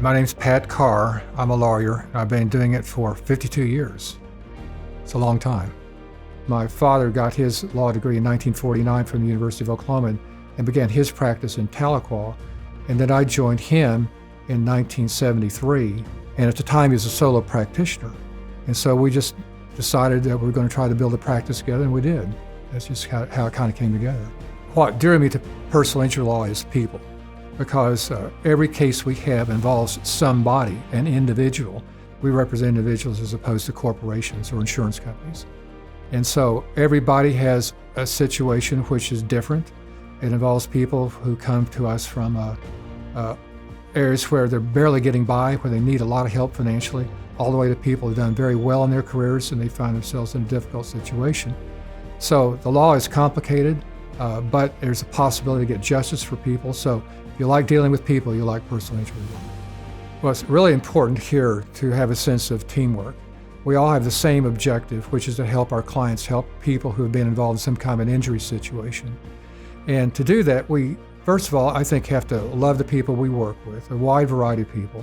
My name's Pat Carr. I'm a lawyer, and I've been doing it for 52 years. It's a long time. My father got his law degree in 1949 from the University of Oklahoma and began his practice in Tahlequah, and then I joined him in 1973, and at the time he was a solo practitioner. And so we just decided that we were going to try to build a practice together, and we did. That's just how it kind of came together. What drew me to personal injury law is people, because every case we have involves somebody, an individual. We represent individuals as opposed to corporations or insurance companies. And so everybody has a situation which is different. It involves people who come to us from areas where they're barely getting by, where they need a lot of help financially, all the way to people who've done very well in their careers and they find themselves in a difficult situation. So the law is complicated, but there's a possibility to get justice for people. So if you like dealing with people, you like personal injury law. Well, it's really important here to have a sense of teamwork. We all have the same objective, which is to help our clients, help people who have been involved in some kind of an injury situation. And to do that, we, first of all, I think have to love the people we work with, a wide variety of people.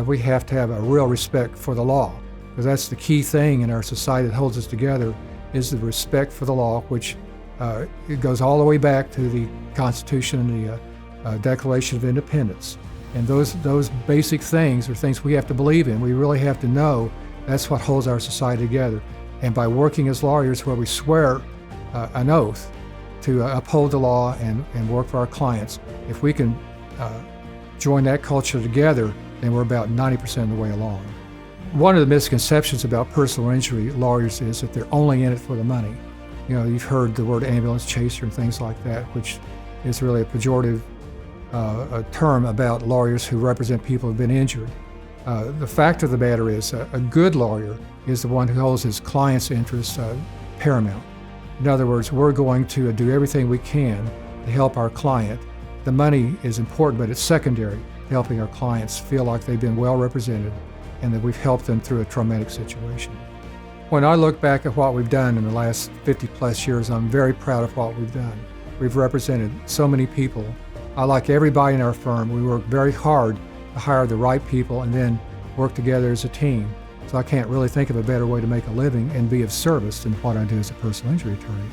We have to have a real respect for the law, because that's the key thing in our society that holds us together, is the respect for the law, which it goes all the way back to the Constitution and the Declaration of Independence. And those basic things are things we have to believe in. We really have to know that's what holds our society together. And by working as lawyers where we swear an oath to uphold the law and work for our clients, if we can join that culture together, then we're about 90% of the way along. One of the misconceptions about personal injury lawyers is that they're only in it for the money. You know, you've heard the word ambulance chaser and things like that, which is really a pejorative a term about lawyers who represent people who've been injured. The fact of the matter is a good lawyer is the one who holds his client's interests paramount. In other words, we're going to do everything we can to help our client. The money is important, but it's secondary to helping our clients feel like they've been well represented and that we've helped them through a traumatic situation. When I look back at what we've done in the last 50 plus years, I'm very proud of what we've done. We've represented so many people. I like everybody in our firm. We work very hard to hire the right people and then work together as a team. So I can't really think of a better way to make a living and be of service than what I do as a personal injury attorney.